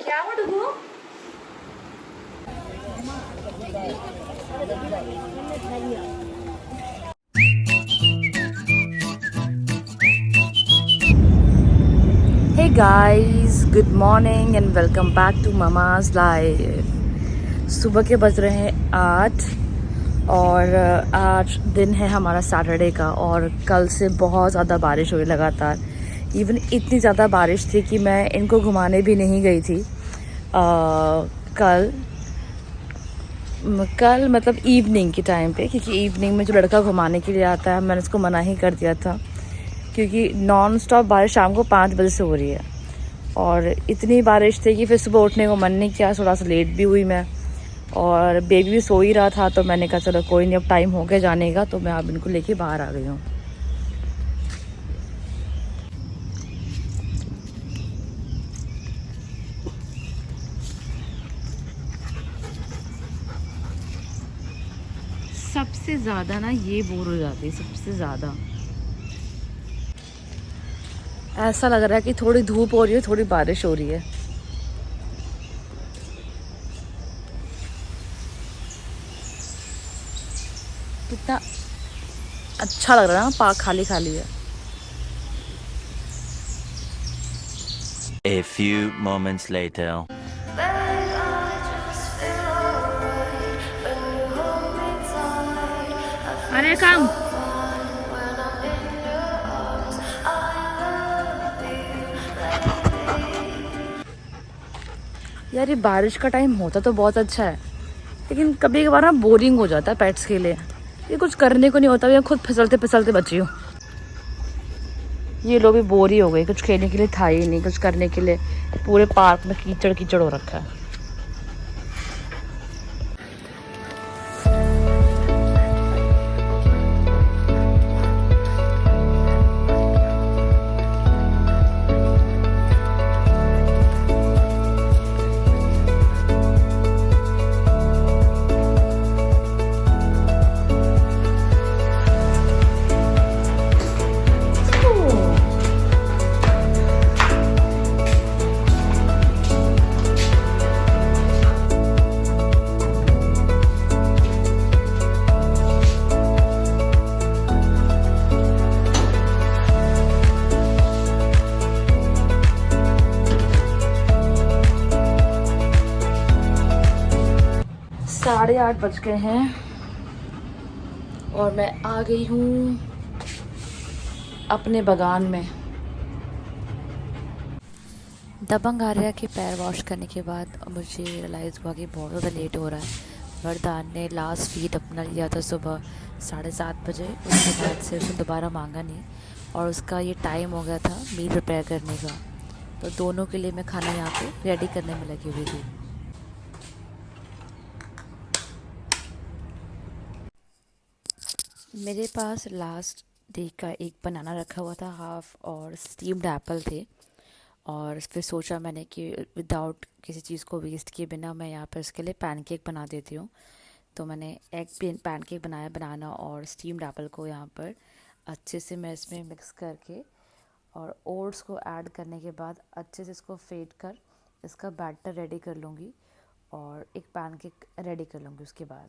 क्या वो डुगू? Hey guys, good morning and welcome back to Mama's Life. सुबह के बज रहे हैं 8 और आज दिन है हमारा सैटरडे का और कल से बहुत ज़्यादा बारिश हुई लगातार। इवन इतनी ज़्यादा बारिश थी कि मैं इनको घुमाने भी नहीं गई थी कल मतलब इवनिंग के टाइम पे, क्योंकि इवनिंग में जो लड़का घुमाने के लिए आता है मैंने उसको मना ही कर दिया था, क्योंकि नॉन स्टॉप बारिश शाम को 5 बजे से हो रही है और इतनी बारिश थी कि फिर सुबह उठने को मन नहीं किया। थोड़ा सा लेट भी हुई मैं और बेबी भी सो ही रहा था, तो मैंने कहा चलो कोई नहीं, अब टाइम हो गया जाने का, तो मैं अब इनको लेके बाहर आ गई हूँ। सबसे ज़्यादा ना ये बोर हो जाती है, सबसे ज़्यादा ऐसा लग रहा है कि थोड़ी धूप हो रही है, थोड़ी बारिश हो रही है। कितना अच्छा लग रहा है ना, पार्क खाली खाली है। A few moments later. अरे काम यार, ये बारिश का टाइम होता तो बहुत अच्छा है, लेकिन कभी कभार ना बोरिंग हो जाता है पेट्स के लिए। ये कुछ करने को नहीं होता, मैं खुद फिसलते फिसलते बची हूँ। ये लोग भी बोर ही हो गए, कुछ खेलने के लिए था ही नहीं, कुछ करने के लिए। पूरे पार्क में कीचड़ कीचड़ हो रखा है। साढ़े 8 बज गए हैं और मैं आ गई हूँ अपने बागान में। दबंग आर्या के पैर वॉश करने के बाद मुझे रियलाइज़ हुआ कि बहुत ज़्यादा लेट हो रहा है। वरदान ने लास्ट फीड अपना लिया था सुबह 7:30 बजे, उसके बाद से उसने दोबारा मांगा नहीं और उसका ये टाइम हो गया था मील प्रिपेयर करने का, तो दोनों के लिए मैं खाना यहाँ पे रेडी करने में लगी हुई थी। मेरे पास लास्ट डे का एक बनाना रखा हुआ था हाफ और स्टीम्ड एप्पल थे, और फिर सोचा मैंने कि विदाउट किसी चीज़ को वेस्ट किए बिना मैं यहाँ पर इसके लिए पैनकेक बना देती हूँ। तो मैंने एग पैनकेक बनाया, बनाना और स्टीम्ड एप्पल को यहाँ पर अच्छे से मैं इसमें मिक्स करके और ओट्स को ऐड करने के बाद अच्छे से इसको फेंट कर इसका बैटर रेडी कर लूँगी और एक पैनकेक रेडी कर लूँगी उसके बाद।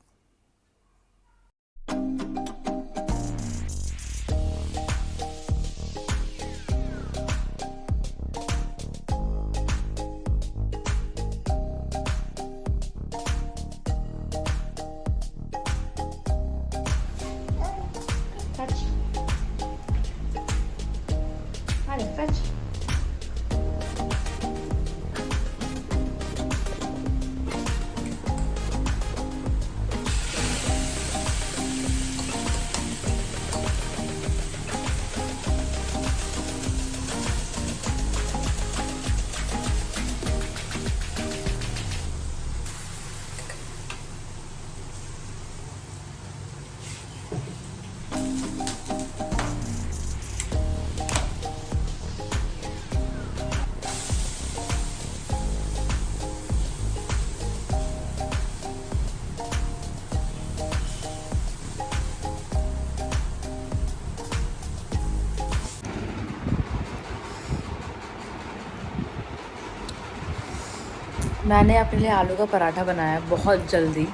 मैंने अपने लिए आलू का पराठा बनाया है बहुत जल्दी।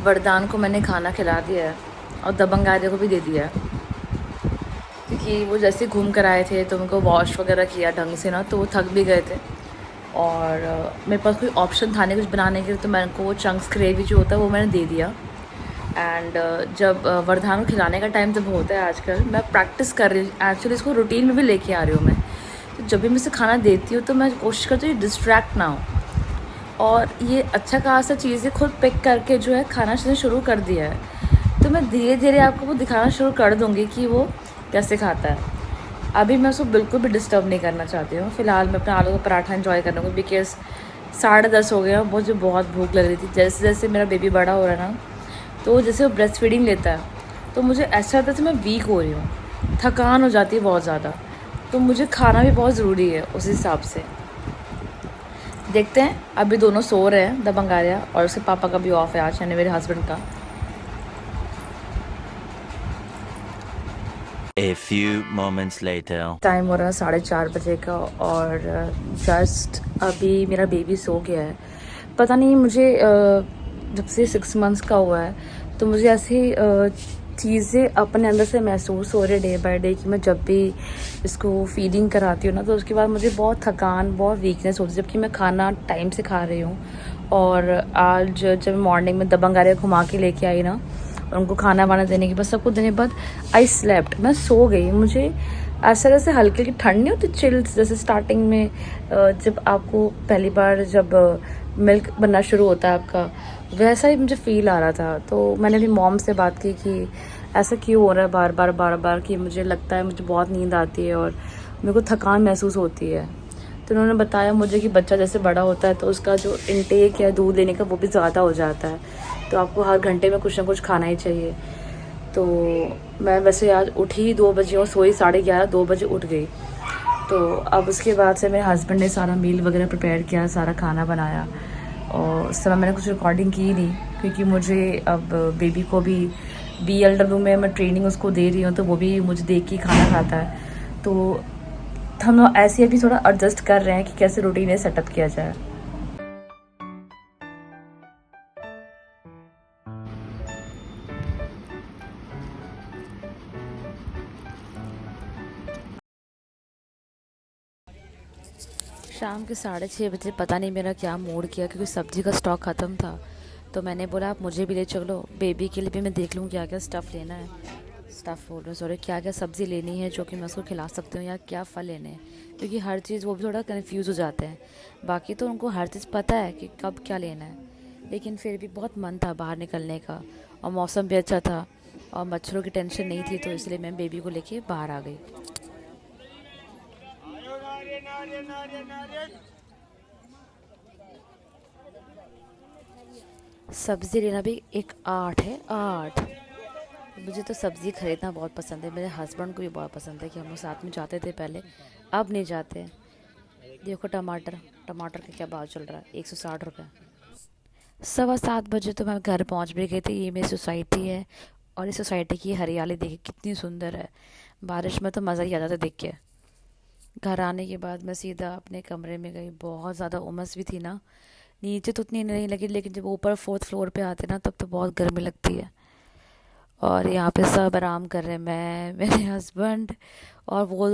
वरदान को मैंने खाना खिला दिया है और दबंग आर्य को भी दे दिया है, क्योंकि वो जैसे घूम कर आए थे तो उनको वॉश वगैरह किया ढंग से ना, तो वो थक भी गए थे। और मेरे पास कोई ऑप्शन था नहीं कुछ बनाने के लिए, तो मैंने को वो चंक्स ग्रेवी जो होता है वो मैंने दे दिया। एंड जब वरदान को खिलाने का टाइम जब होता है, आजकल मैं प्रैक्टिस कर रही हूँ एक्चुअली, इसको रूटीन में भी लेके आ रही हूँ मैं। तो जब भी मैं इसे खाना देती हूँ तो मैं कोशिश करती हूँ डिस्ट्रैक्ट ना हो, और ये अच्छा खासा चीज़ें खुद पिक करके जो है खाना शुरू कर दिया है। तो मैं धीरे धीरे आपको वो दिखाना शुरू कर दूँगी कि वो कैसे खाता है। अभी मैं उसको बिल्कुल भी डिस्टर्ब नहीं करना चाहती हूँ। फ़िलहाल मैं अपना आलू का पराठा एंजॉय कर लूँगी, बिकॉज़ 10:30 हो गया, मुझे बहुत भूख लग रही थी। जैसे जैसे मेरा बेबी बड़ा हो रहा है ना, तो जैसे वो ब्रेस्ट फीडिंग लेता है तो मुझे ऐसा लगता है कि मैं वीक हो रही हूँ, थकान हो जाती है बहुत ज़्यादा। तो मुझे खाना भी बहुत ज़रूरी है उस हिसाब से। देखते हैं, अभी दोनों सो रहे हैं, दबंग आर्या और उसके पापा का भी ऑफ है आज, यानी मेरे हस्बैंड का। A few moments later. Time हो रहा है 4:30 बजे का, और जस्ट अभी मेरा बेबी सो गया है। पता नहीं मुझे जब से 6 मंथ्स का हुआ है तो मुझे ऐसी चीज़ें अपने अंदर से महसूस हो रही है डे बाय डे, कि मैं जब भी इसको फीडिंग कराती हूँ ना, तो उसके बाद मुझे बहुत थकान, बहुत वीकनेस होती है, जबकि मैं खाना टाइम से खा रही हूँ। और आज जब मॉर्निंग में दबंग आर्या घुमा के लेके आई ना, और उनको खाना वाना देने के बाद, सबको देने के बाद, आई स्लेप्ट, मैं सो गई। मुझे ऐसा जैसे हल्की हल्की ठंड नहीं होती, चिल्स, जैसे स्टार्टिंग में जब आपको पहली बार जब मिल्क बनना शुरू होता है आपका, वैसा ही मुझे फ़ील आ रहा था। तो मैंने अपनी मॉम से बात की कि ऐसा क्यों हो रहा है बार बार, कि मुझे लगता है मुझे बहुत नींद आती है और मेरे को थकान महसूस होती है। तो उन्होंने बताया मुझे कि बच्चा जैसे बड़ा होता है तो उसका जो इनटेक है दूध लेने का वो भी ज़्यादा हो जाता है, तो आपको हर घंटे में कुछ ना कुछ खाना ही चाहिए। तो मैं वैसे आज उठी 2 बजे और सोई 11:30, 2 बजे उठ गई। तो अब उसके बाद से मेरे हस्बैंड ने सारा मील वगैरह प्रिपेयर किया, सारा खाना बनाया, और उस समय मैंने कुछ रिकॉर्डिंग की नहीं, क्योंकि मुझे अब बेबी को भी BLW में मैं ट्रेनिंग उसको दे रही हूँ, तो वो भी मुझे देख के खाना खाता है। तो हम लोग ऐसे अभी थोड़ा एडजस्ट कर रहे हैं कि कैसे रूटीन सेटअप किया जाए। शाम के 6:30 बजे पता नहीं मेरा क्या मूड किया, क्योंकि सब्ज़ी का स्टॉक ख़त्म था। तो मैंने बोला आप मुझे भी ले चलो, बेबी के लिए भी मैं देख लूँ क्या क्या स्टफ़ लेना है, स्टफ़ बोल रहा हूँ सॉरी, क्या क्या सब्ज़ी लेनी है जो कि मैं उसको खिला सकती हूँ, या क्या फल लेने हैं, क्योंकि हर चीज़ वो भी थोड़ा कन्फ्यूज़ हो जाते हैं। बाकी तो उनको हर चीज़ पता है कि कब क्या लेना है, लेकिन फिर भी बहुत मन था बाहर निकलने का, और मौसम भी अच्छा था और मच्छरों की टेंशन नहीं थी, तो इसलिए मैं बेबी को लेके बाहर आ गई। सब्ज़ी लेना भी एक आर्ट है, आर्ट। मुझे तो सब्ज़ी खरीदना बहुत पसंद है, मेरे हस्बैंड को भी बहुत पसंद है, कि हम लोग साथ में जाते थे पहले, अब नहीं जाते। देखो टमाटर, टमाटर का क्या भाव चल रहा है, 160 रुपये। 7:15 बजे तो मैं घर पहुंच भी गई थी। ये मेरी सोसाइटी है, और इस सोसाइटी की हरियाली देखिए कितनी सुंदर है, बारिश में तो मज़ा ही आ जाता देख के। घर आने के बाद मैं सीधा अपने कमरे में गई, बहुत ज़्यादा उमस भी थी ना, नीचे तो उतनी नहीं लगी, लेकिन जब ऊपर 4th फ्लोर पे आते ना तब तो बहुत गर्मी लगती है। और यहाँ पे सब आराम कर रहे हैं, मैं, मेरे हस्बैंड, और वो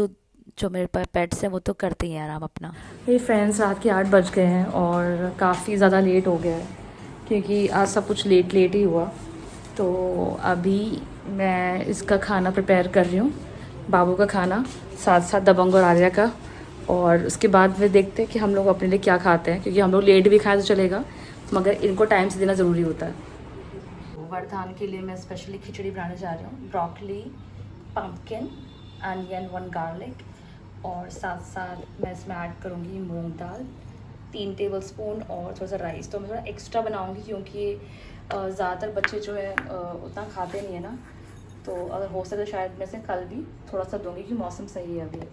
जो मेरे पास पेट्स हैं वो तो करते ही हैं आराम अपना। ये फ्रेंड्स, रात के 8 बज गए हैं और काफ़ी ज़्यादा लेट हो गया है, क्योंकि आज सब कुछ लेट लेट ही हुआ। तो अभी मैं इसका खाना प्रिपेयर कर रही हूँ, बाबू का खाना, साथ साथ दबंग और आर्या का। और उसके बाद फिर देखते हैं कि हम लोग अपने लिए क्या खाते हैं, क्योंकि हम लोग लेट भी खाएं तो चलेगा, मगर इनको टाइम से देना ज़रूरी होता है। वरदान के लिए मैं स्पेशली खिचड़ी बनाने जा रही हूँ, ब्रोकली, पम्पकिन, अनियन, 1 गार्लिक, और साथ साथ मैं इसमें ऐड करूँगी मूंग दाल 3 टेबलस्पून, और थोड़ा सा राइस। तो मैं थोड़ा एक्स्ट्रा बनाऊँगी, क्योंकि ज़्यादातर बच्चे जो है उतना खाते नहीं है ना, तो अगर हो सके तो शायद मैं से कल भी थोड़ा सा दूँगी, कि मौसम सही है अभी।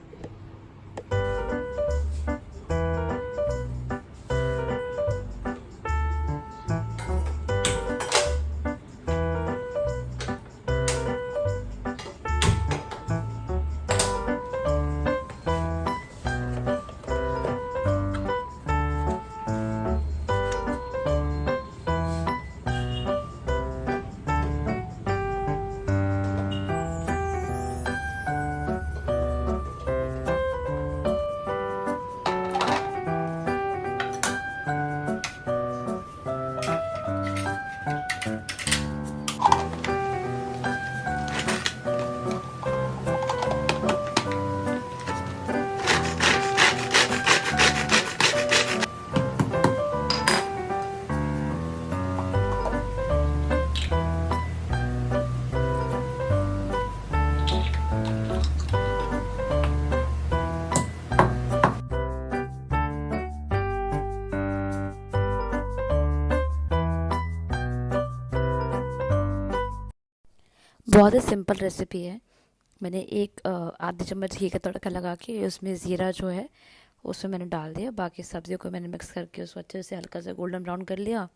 बहुत ही सिंपल रेसिपी है। मैंने एक आधी चम्मच घी का तड़का लगा के उसमें ज़ीरा जो है उसमें मैंने डाल दिया। बाकी सब्जियों को मैंने मिक्स करके उसको अच्छे से हल्का सा गोल्डन ब्राउन कर लिया।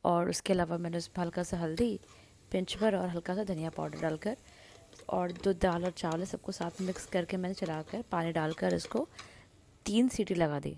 और उसके अलावा मैंने उसमें हल्का सा हल्दी, पिंच भर और हल्का सा धनिया पाउडर डालकर और जो दाल और चावल है सबको साथ में मिक्स करके मैंने चलाकर पानी डालकर इसको 3 सीटी लगा दी।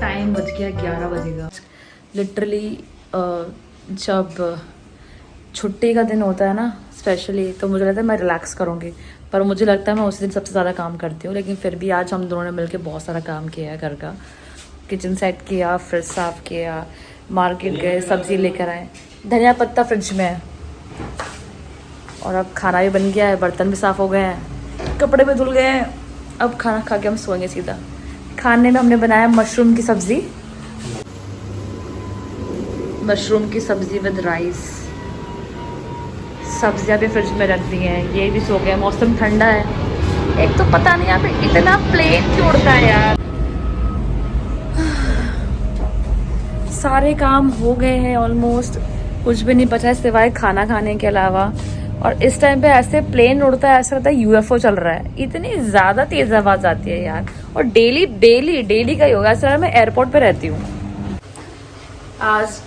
टाइम बज गया 11 बजेगा। लिटरली जब छुट्टी का दिन होता है ना स्पेशली, तो मुझे लगता है मैं रिलैक्स करूँगी, पर मुझे लगता है मैं उसी दिन सबसे ज़्यादा काम करती हूँ। लेकिन फिर भी आज हम दोनों ने मिलकर बहुत सारा काम किया है घर का। किचन सेट किया, फ्रिज साफ़ किया, मार्केट गए, सब्ज़ी लेकर आए, धनिया पत्ता फ्रिज में है और अब खाना भी बन गया है, बर्तन भी साफ़ हो गए हैं, कपड़े भी धुल गए हैं। अब खाना खा के हम सोएंगे सीधा। खाने में हमने बनाया मशरूम की सब्ज़ी, मशरूम की सब्ज़ी विद राइस। सब्जियां भी फ्रिज में रख दी हैं, ये भी सो गया। मौसम ठंडा है। एक तो पता नहीं यहाँ पे इतना प्लेन क्यों उड़ता है यार। सारे काम हो गए हैं ऑलमोस्ट, कुछ भी नहीं बचा है सिवाय खाना खाने के अलावा। और इस टाइम पे ऐसे प्लेन उड़ता है, ऐसा लगता है यूएफओ चल रहा है। इतनी ज़्यादा तेज़ आवाज़ आती है यार। और डेली डेली डेली का ही होगा, ऐसा मैं एयरपोर्ट पे रहती हूँ। आज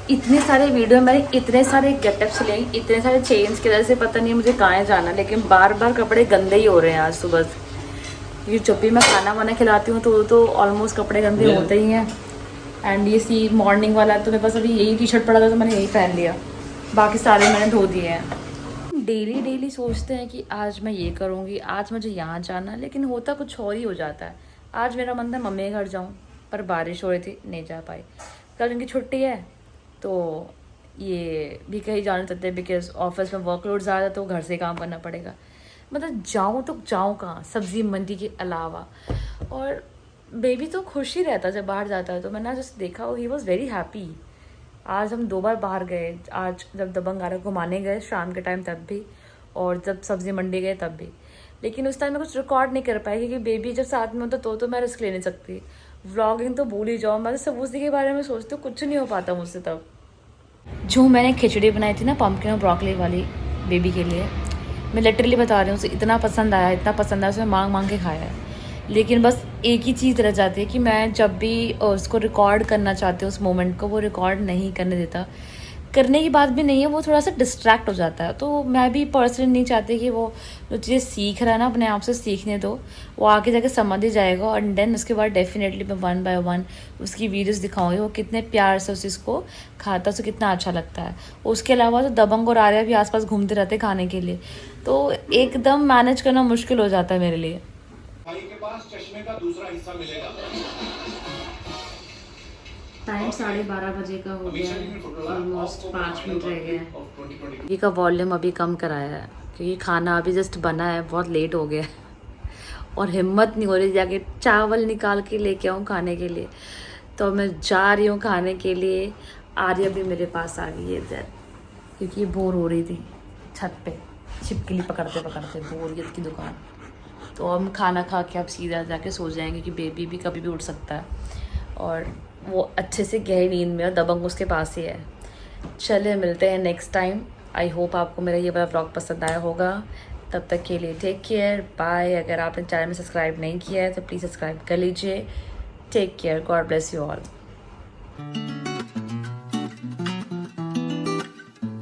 इतने सारे वीडियो मैंने इतने सारे गेटअप्स लिए, इतने सारे चेंज की वजह से पता नहीं मुझे कहाँ जाना, लेकिन बार बार कपड़े गंदे ही हो रहे हैं आज सुबह से। ये जब भी मैं खाना वाना खिलाती हूँ तो ऑलमोस्ट कपड़े गंदे होते ही हैं। एंड ये सी मॉर्निंग वाला तो मेरे पास अभी यही टी शर्ट पड़ा था तो मैंने यही पहन लिया, बाकी सारे मैंने धो दिए हैं। डेली डेली सोचते हैं कि आज मैं ये करूँगी, आज मुझे यहाँ जाना, लेकिन होता कुछ और ही हो जाता है। आज मेरा मन था मम्मी के घर जाऊँ, पर बारिश हो रही थी, नहीं जा पाई। कल इनकी छुट्टी है तो ये भी कहीं जा नहीं सकते बिकॉज ऑफिस में वर्कलोड ज़्यादा, तो घर से काम करना पड़ेगा। मतलब जाऊँ तो जाऊँ कहाँ, सब्ज़ी मंडी के अलावा। और बेबी तो खुश ही रहता जब बाहर जाता है, तो मैंने जैसे देखा ही वॉज़ वेरी हैप्पी। आज हम 2 बार बाहर गए, आज जब दबंग आरा घुमाने गए शाम के टाइम तब भी, और जब सब्ज़ी मंडी गए तब भी। लेकिन उस टाइम मैं कुछ रिकॉर्ड नहीं कर पाई क्योंकि बेबी जब साथ में होता तो मैं रिस्क ले नहीं सकती। व्लॉगिंग तो भूल ही जाओ, मैं तो सब उसी के बारे में सोचती हूँ, कुछ नहीं हो पाता मुझसे तब। जो मैंने खिचड़ी बनाई थी ना पम्पकिन और ब्रोकली वाली बेबी के लिए, मैं लिटरली बता रही हूँ, उसे इतना पसंद आया, इतना पसंद आया, उसने मांग मांग के खाया है। लेकिन बस एक ही चीज़ रह जाती है कि मैं जब भी उसको रिकॉर्ड करना चाहती हूँ उस मोमेंट को, वो रिकॉर्ड नहीं करने देता। करने की बात भी नहीं है, वो थोड़ा सा डिस्ट्रैक्ट हो जाता है। तो मैं भी पर्सनली नहीं चाहती कि वो जो चीज़ें सीख रहा है ना अपने आप से सीखने दो, वो आगे जाके समझ ही जाएगा। और देन उसके बाद डेफिनेटली मैं 1 बाय 1 उसकी वीडियोस दिखाऊंगी, वो कितने प्यार से उस चीज़ को खाता है, उसे कितना अच्छा लगता है। उसके अलावा तो दबंग और आर्या भी आसपास घूमते रहते खाने के लिए, तो एकदम मैनेज करना मुश्किल हो जाता है मेरे लिए। भाई के पास चश्मे का दूसरा हिस्सा मिलेगा। टाइम 12:30 बजे का हो गया है, ऑलमोस्ट 5 मिनट रह गए हैं। टीवी का वॉल्यूम अभी कम कराया है क्योंकि खाना अभी जस्ट बना है, बहुत लेट हो गया है और हिम्मत नहीं हो रही जाके चावल निकाल के लेके आऊँ खाने के लिए। तो मैं जा रही हूँ खाने के लिए। आर्या भी मेरे पास आ गई है इधर क्योंकि ये बोर हो रही थी छत पे छिपकली पकड़ते पकड़ते, बोरियत की दुकान। तो हम खाना खा के अब सीधा जाके सो जाएंगे कि बेबी भी कभी भी उठ सकता है। और वो अच्छे से गहरी नींद में और दबंग उसके पास ही है। चलिए मिलते हैं नेक्स्ट टाइम। आई होप आपको मेरा ये वाला व्लॉग पसंद आया होगा। तब तक के लिए टेक केयर, बाय। अगर आपने चैनल में सब्सक्राइब नहीं किया है तो प्लीज़ सब्सक्राइब कर लीजिए। Take care, God bless you all.